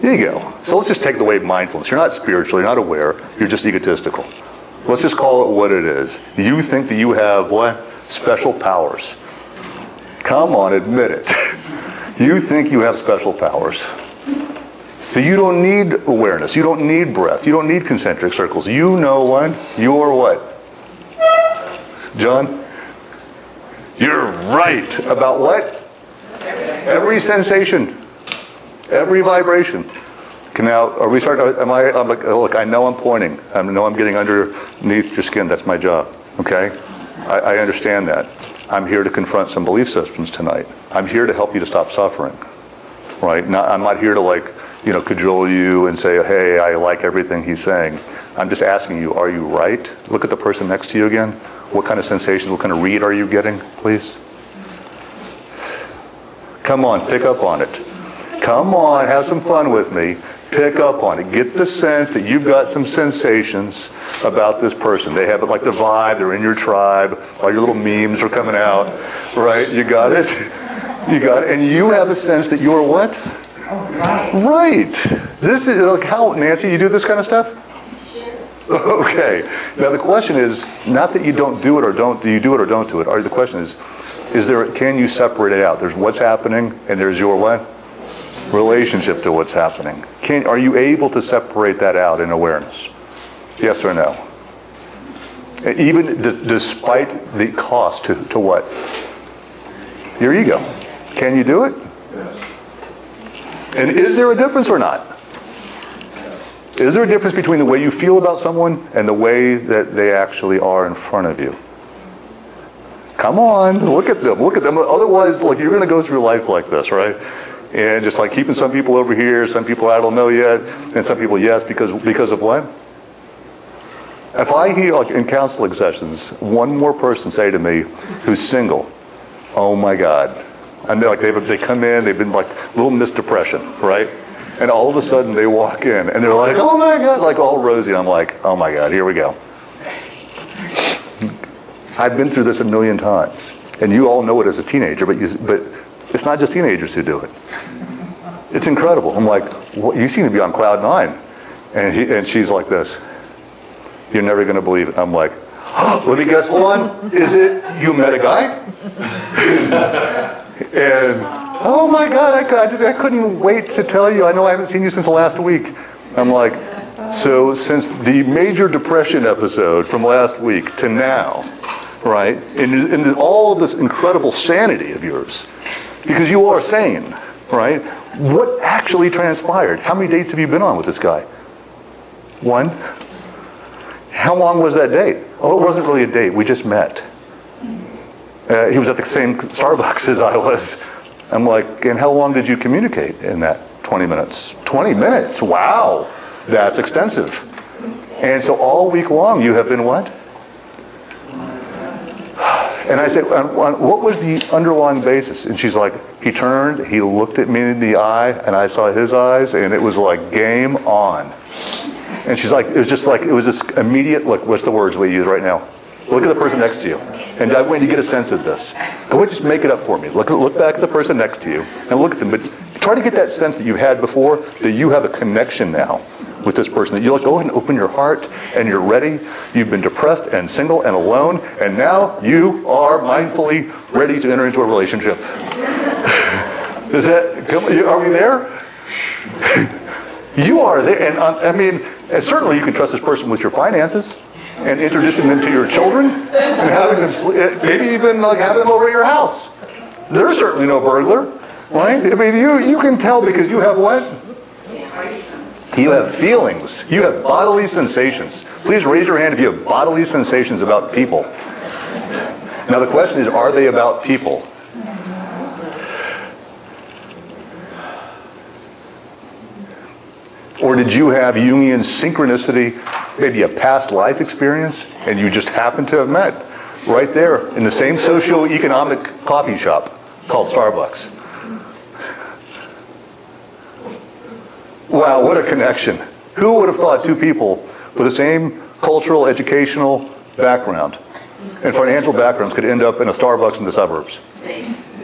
Ego. So let's just take the way mindfulness. You're not spiritual. You're not aware. You're just egotistical. Let's just call it what it is. You think that you have what? Special powers. Come on, admit it. You think you have special powers. So you don't need awareness. You don't need breath. You don't need concentric circles. You know what? You're what? John? You're right about what? Every sensation. Every vibration. Now, are we starting? Look, I know I'm pointing. I know I'm getting underneath your skin. That's my job. Okay? I understand that. I'm here to confront some belief systems tonight. I'm here to help you to stop suffering. Right? I'm not here to cajole you and say, hey, I like everything he's saying. I'm just asking you, are you right? Look at the person next to you again. What kind of sensations, what kind of read are you getting, please? Come on, pick up on it. Come on, have some fun with me. Pick up on it. Get the sense that you've got some sensations about this person. They have it like the vibe. They're in your tribe. All your little memes are coming out. Right? You got it? You got it. And you have a sense that you're what? Right. This is like how, Nancy, you do this kind of stuff? Sure. Okay. Now the question is not that you don't do it or don't. Do you do it or don't do it? The question is there? Can you separate it out? There's what's happening, and there's your what? Relationship to what's happening. Are you able to separate that out in awareness? Yes or no? Even despite the cost to what? Your ego. Can you do it? Yes. And is there a difference or not? Is there a difference between the way you feel about someone and the way that they actually are in front of you? Come on, look at them, look at them. Otherwise, like, you're going to go through life like this, right? And just like keeping some people over here, some people I don't know yet, and some people yes, because of what? If I hear, like, in counseling sessions, one more person say to me who's single, oh my God. And they're like, they come in, they've been like a little missed depression, right? And all of a sudden they walk in and they're like, oh my God, like all rosy. And I'm like, oh my God, here we go. I've been through this a million times. And you all know it as a teenager, but it's not just teenagers who do it. It's incredible. I'm like, well, you seem to be on cloud nine. And she's like this. You're never going to believe it. I'm like, oh, let me guess one. Is it you met a guy? And, oh my God, I couldn't even wait to tell you. I know I haven't seen you since last week. I'm like, so since the major depression episode from last week to now, right, in all of this incredible sanity of yours, because you are sane, right, what actually transpired? How many dates have you been on with this guy? One? How long was that date? Oh, it wasn't really a date. We just met. He was at the same Starbucks as I was. I'm like, and how long did you communicate in that 20 minutes? 20 minutes? Wow. That's extensive. And so all week long you have been what? And I said, what was the underlying basis? And she's like, he turned, he looked at me in the eye, and I saw his eyes, and it was like game on. And she's like, it was this immediate, look, what's the words we use right now? Look at the person next to you. And I want you to get a sense of this. Go ahead, just make it up for me. Look back at the person next to you and look at them. But try to get that sense that you've had before, that you have a connection now with this person. That you like, go ahead and open your heart and you're ready. You've been depressed and single and alone. And now you are mindfully ready to enter into a relationship. Are we there? You are there. And I mean, and certainly you can trust this person with your finances. And introducing them to your children, and having them, maybe even like having them over at your house. They're certainly no burglar, right? I mean, you can tell because you have what? You have feelings. You have bodily sensations. Please raise your hand if you have bodily sensations about people. Now the question is, are they about people? Or did you have Jungian synchronicity, maybe a past life experience, and you just happened to have met right there in the same socio-economic coffee shop called Starbucks? Wow, what a connection. Who would have thought two people with the same cultural, educational background and financial backgrounds could end up in a Starbucks in the suburbs?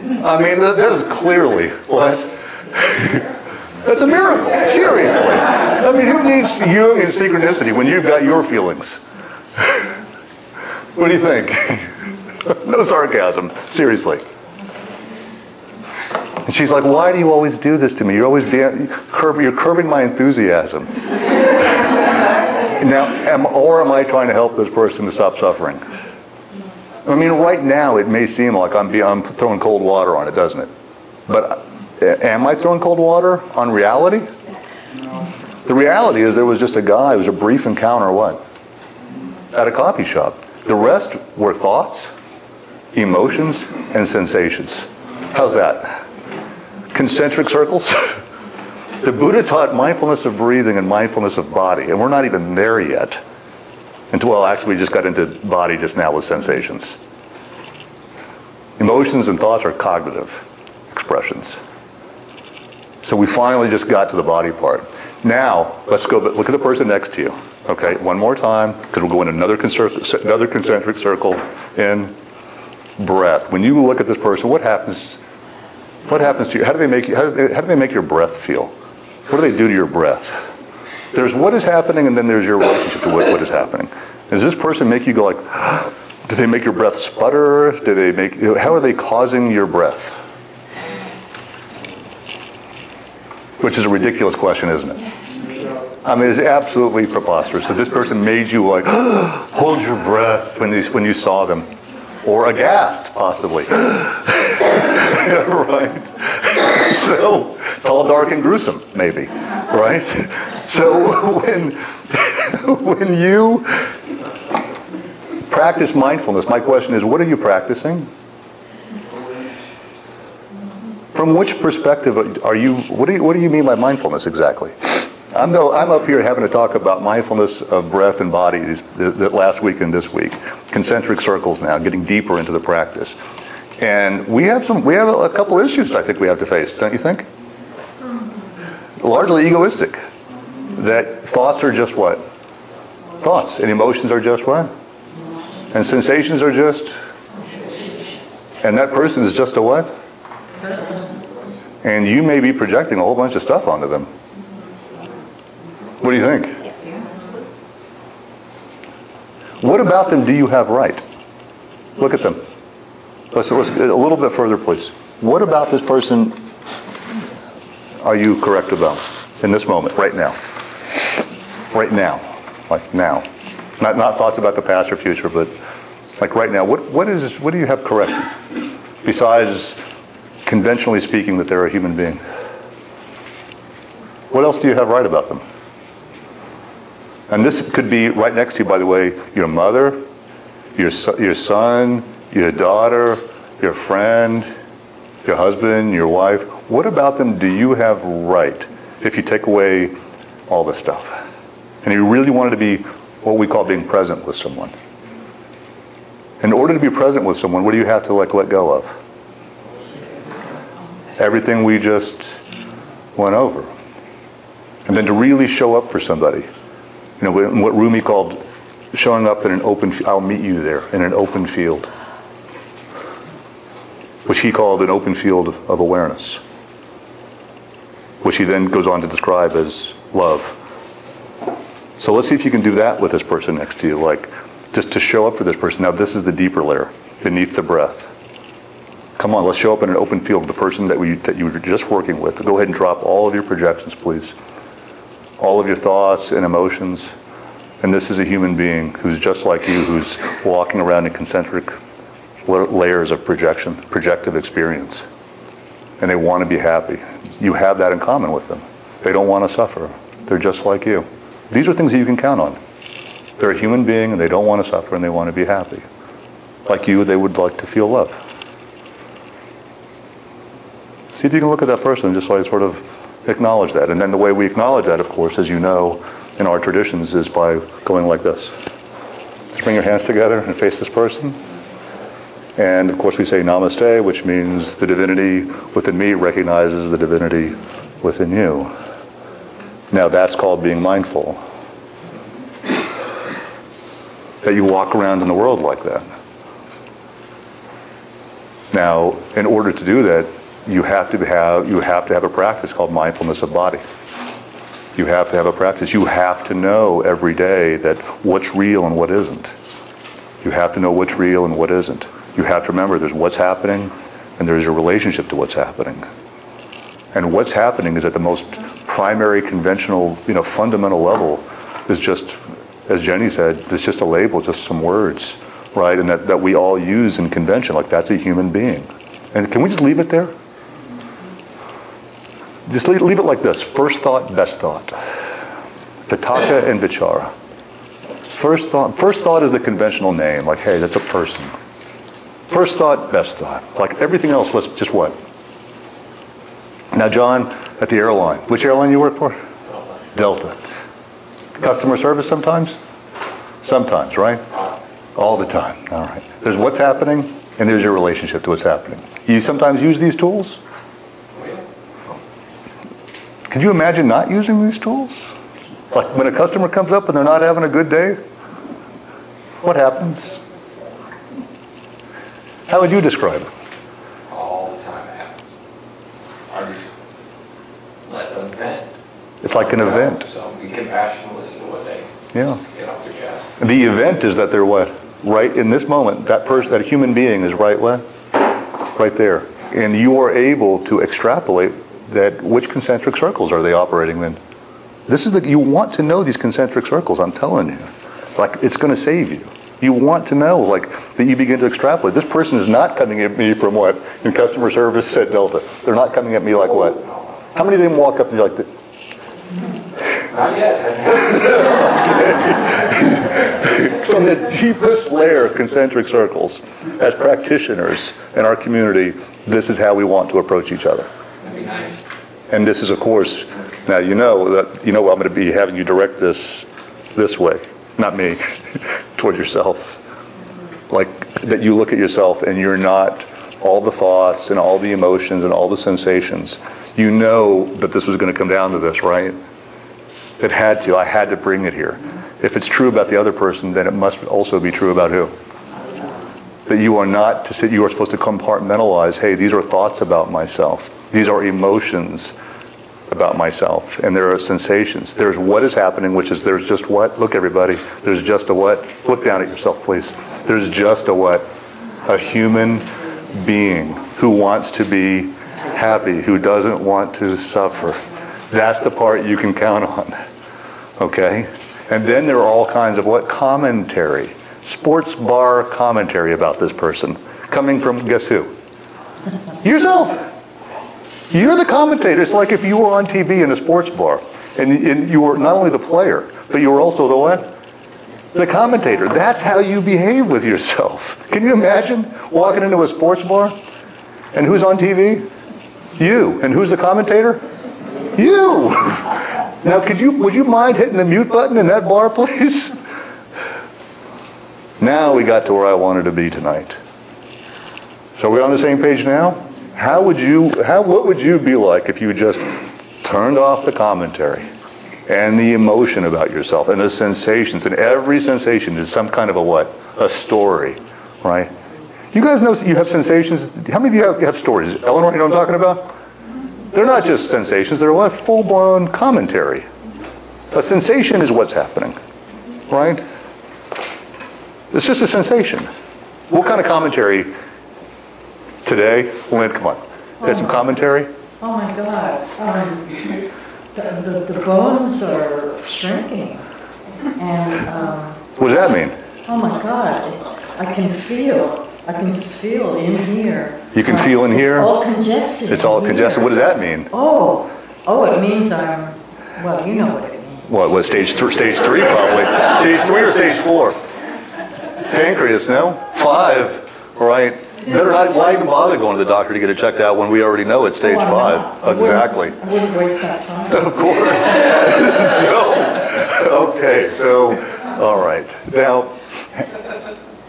I mean, that is clearly what? That's a miracle, seriously. I mean, who needs you in synchronicity when you've got your feelings? What do you think? No sarcasm, seriously. And she's like, why do you always do this to me? You're always you're curbing my enthusiasm. Now, am I trying to help this person to stop suffering? I mean, right now it may seem like I'm throwing cold water on it, doesn't it? But am I throwing cold water on reality? The reality is there was just a guy, it was a brief encounter, what? At a coffee shop. The rest were thoughts, emotions, and sensations. How's that? Concentric circles? The Buddha taught mindfulness of breathing and mindfulness of body, and we're not even there yet. Well, actually we just got into body just now with sensations. Emotions and thoughts are cognitive expressions. So we finally just got to the body part. Now, let's go, look at the person next to you. Okay, one more time, because we'll go in another concentric circle in breath. When you look at this person, what happens to you? How do they make your breath feel? What do they do to your breath? There's what is happening, and then there's your relationship to what is happening. Does this person make you go like, do they make your breath sputter? How are they causing your breath? Which is a ridiculous question, isn't it? I mean, it's absolutely preposterous that this person made you like, hold your breath when you saw them. Or aghast, possibly. Right? So, tall, dark, and gruesome, maybe. Right? So, when you practice mindfulness. My question is, what are you practicing? From which perspective are you, what do you mean by mindfulness exactly? I'm up here having to talk about mindfulness of breath and body the last week and this week. Concentric circles now, getting deeper into the practice. And we have a couple issues I think we have to face, don't you think? Largely egoistic. That thoughts are just what? Thoughts. And emotions are just what? And sensations are just? And that person is just a what? And you may be projecting a whole bunch of stuff onto them. What do you think? What about them do you have right? Look at them. Let's get a little bit further, please. What about this person are you correct about in this moment, right now? Right now. Like now. Not thoughts about the past or future, but like right now. What do you have correct? Besides conventionally speaking that they're a human being. What else do you have right about them? And this could be right next to you, by the way, your mother, your son, your daughter, your friend, your husband, your wife. What about them do you have right if you take away all this stuff? And you really wanted to be what we call being present with someone. In order to be present with someone, what do you have to let go of? Everything we just went over. And then to really show up for somebody. You know, what Rumi called showing up in an open, I'll meet you there, in an open field. Which he called an open field of awareness. Which he then goes on to describe as love. So let's see if you can do that with this person next to you, like just to show up for this person. Now this is the deeper layer, beneath the breath. Come on, let's show up in an open field of the person that you were just working with. Go ahead and drop all of your projections, please. All of your thoughts and emotions. And this is a human being who's just like you, who's walking around in concentric layers of projective experience. And they want to be happy. You have that in common with them. They don't want to suffer. They're just like you. These are things that you can count on. They're a human being and they don't want to suffer and they want to be happy. Like you, they would like to feel love. See if you can look at that person and just like sort of acknowledge that. And then the way we acknowledge that, of course, as you know, in our traditions is by going like this. Just bring your hands together and face this person. And of course we say namaste, which means the divinity within me recognizes the divinity within you. Now that's called being mindful. That you walk around in the world like that. Now, in order to do that, you have to have a practice called mindfulness of body. You have to have a practice. You have to know every day that what's real and what isn't. You have to know what's real and what isn't. You have to remember there's what's happening and there's a relationship to what's happening. And what's happening is at the most primary, conventional, fundamental level is just, as Jenny said, it's just a label, just some words, right? And that we all use in convention, like that's a human being. And can we just leave it there? Just leave it like this. First thought, best thought. Vitaka and vichara. First thought is the conventional name, like, hey, that's a person. First thought, best thought. Like everything else was just what? Now, John, at the airline, which airline you work for? Delta. Customer service sometimes? Sometimes, right? All the time. All right. There's what's happening, and there's your relationship to what's happening. You sometimes use these tools? Could you imagine not using these tools? Like when a customer comes up and they're not having a good day, what happens? How would you describe it? All the time it happens. I just let them vent. It's like an event. So be compassionate, listen to what they get off their chest. The event is that they're what? Right in this moment, that person, that human being is right what? Right there. And you are able to extrapolate that which concentric circles are they operating in. This is you want to know these concentric circles, I'm telling you. Like it's going to save you. You want to know, like, that you begin to extrapolate. This person is not coming at me from what? In customer service at Delta. They're not coming at me like what? How many of them walk up and you're like, Not yet. so from the deepest layer of concentric circles, as practitioners in our community, this is how we want to approach each other. That'd be nice. And this is, of course, now you know that I'm going to be having you direct this way, not me, toward yourself. Like that you look at yourself and you're not all the thoughts and all the emotions and all the sensations. You know that this was going to come down to this, right? It had to. I had to bring it here. If it's true about the other person, then it must also be true about who? That you are not to sit, you are supposed to compartmentalize, hey, these are thoughts about myself. These are emotions about myself. And there are sensations. There's what is happening, which is there's just what? Look, everybody. There's just a what? Look down at yourself, please. There's just a what? A human being who wants to be happy, who doesn't want to suffer. That's the part you can count on. Okay? And then there are all kinds of what? Commentary. Sports bar commentary about this person. Coming from, guess who? Yourself. You're the commentator. It's like if you were on TV in a sports bar, and you were not only the player, but you were also the what? The commentator. That's how you behave with yourself. Can you imagine walking into a sports bar? And who's on TV? You. And who's the commentator? You. Now, would you mind hitting the mute button in that bar, please? Now we got to where I wanted to be tonight. So we're on the same page now? What would you be like if you just turned off the commentary and the emotion about yourself and the sensations, and every sensation is some kind of a what? A story, right? You guys know you have sensations. How many of you have stories? Eleanor, you know what I'm talking about? They're not just sensations, they're what? Full-blown commentary. A sensation is what's happening, right? It's just a sensation. What kind of commentary today? Lynn, come on. Had some commentary? Oh my God. The bones are shrinking. And What does that mean? oh my God, I can just feel in here. You can feel in here? It's all congested. It's all in congested. here. What does that mean? Oh, it means well, you know what it means. What stage 3 probably. Stage 3 or stage 4? Pancreas, no? 5, right? Better not, why even bother going to the doctor to get it checked out when we already know it's stage 5? Exactly. I wouldn't waste that time. Of course. So, all right. Now,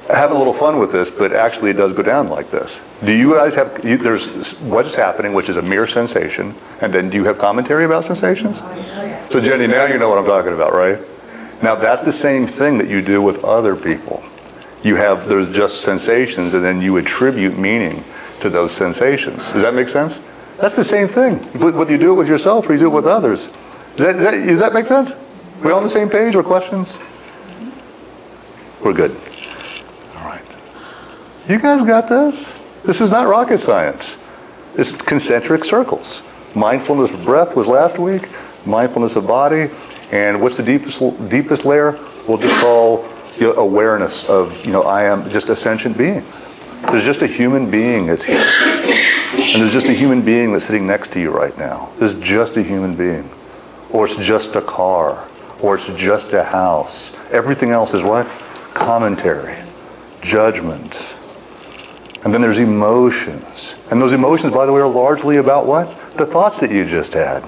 have a little fun with this, but actually it does go down like this. Do you guys have, there's what is happening, which is a mere sensation, and then do you have commentary about sensations? So Jenny, now you know what I'm talking about, right? Now that's the same thing that you do with other people. There's just sensations, and then you attribute meaning to those sensations. Does that make sense? That's the same thing. Whether you do it with yourself or you do it with others. Does that make sense? We all on the same page or questions? We're good. All right. You guys got this? This is not rocket science. It's concentric circles. Mindfulness of breath was last week. Mindfulness of body. And what's the deepest layer? We'll just call awareness of, I am just a sentient being. There's just a human being that's here. And there's just a human being that's sitting next to you right now. There's just a human being. Or it's just a car. Or it's just a house. Everything else is what? Commentary. Judgment. And then there's emotions. And those emotions, by the way, are largely about what? The thoughts that you just had.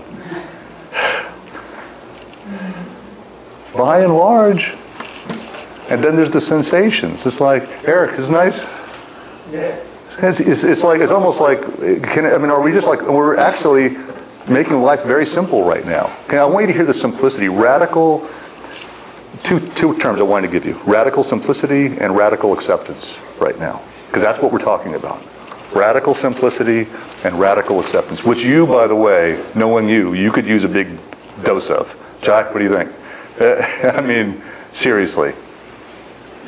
By and large. And then there's the sensations. It's like, Eric, it's nice. Yeah. It's almost like, are we just like, we're actually making life very simple right now. Okay, I want you to hear the simplicity. Radical, two terms I want to give you. Radical simplicity and radical acceptance right now. Because that's what we're talking about. Radical simplicity and radical acceptance. Which you, by the way, knowing you could use a big dose of. Jack, what do you think? Seriously.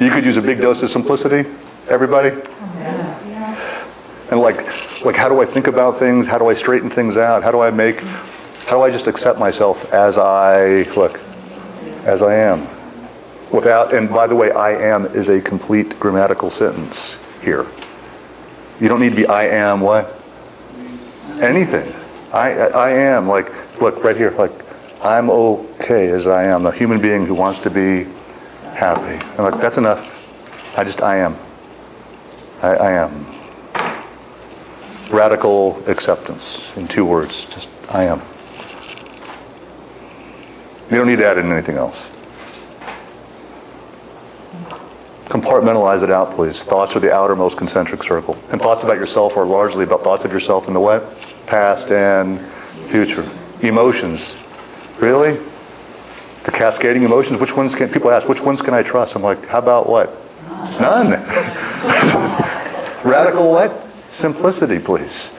You could use a big dose of simplicity, everybody? Yes. And like how do I think about things? How do I straighten things out? How do I just accept myself as I am? And by the way, I am is a complete grammatical sentence here. You don't need to be I am what? Anything. I am, look right here, I'm okay as I am. A human being who wants to be happy. I'm like, that's enough. I am. I am. Radical acceptance in 2 words. Just, I am. You don't need to add in anything else. Compartmentalize it out, please. Thoughts are the outermost concentric circle. And thoughts about yourself are largely about thoughts of yourself in the what? Past and future. Emotions. Really? The cascading emotions, which ones can, people ask, which ones can I trust? I'm like, how about what? None. Radical what? Simplicity, please.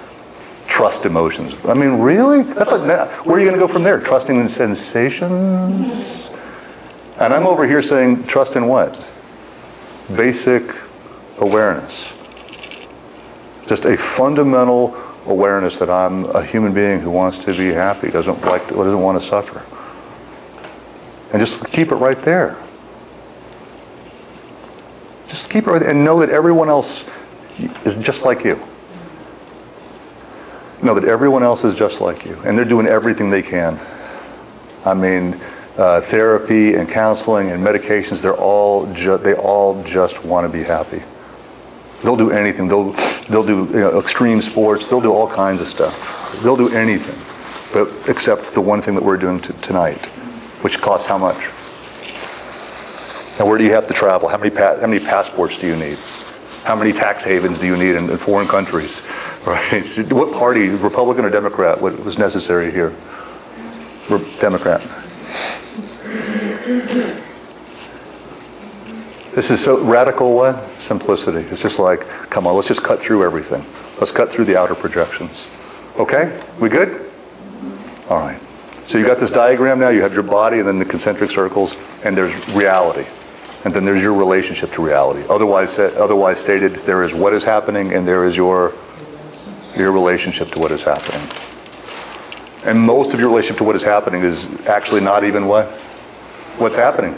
Trust emotions. I mean, really? That's like, where are you going to go from there? Trusting in sensations? And I'm over here saying, trust in what? Basic awareness. Just a fundamental awareness that I'm a human being who wants to be happy, doesn't want to suffer. And just keep it right there. Just keep it right there and know that everyone else is just like you. Know that everyone else is just like you. And they're doing everything they can. I mean, therapy and counseling and medications, they all just want to be happy. They'll do anything. They'll do extreme sports. They'll do all kinds of stuff. They'll do anything, but except the one thing that we're doing tonight, which costs how much? And where do you have to travel? How many passports do you need? How many tax havens do you need in foreign countries? Right? What party, Republican or Democrat, what was necessary here? Democrat. This is so radical what? Simplicity. It's just like, come on, let's just cut through everything. Let's cut through the outer projections. Okay? We good? All right. So you got this diagram now, you have your body and then the concentric circles, and there's reality. And then there's your relationship to reality. Otherwise stated, there is what is happening and there is your relationship to what is happening. And most of your relationship to what is happening is actually not even what's happening.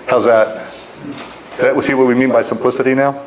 How's that? See what we mean by simplicity now?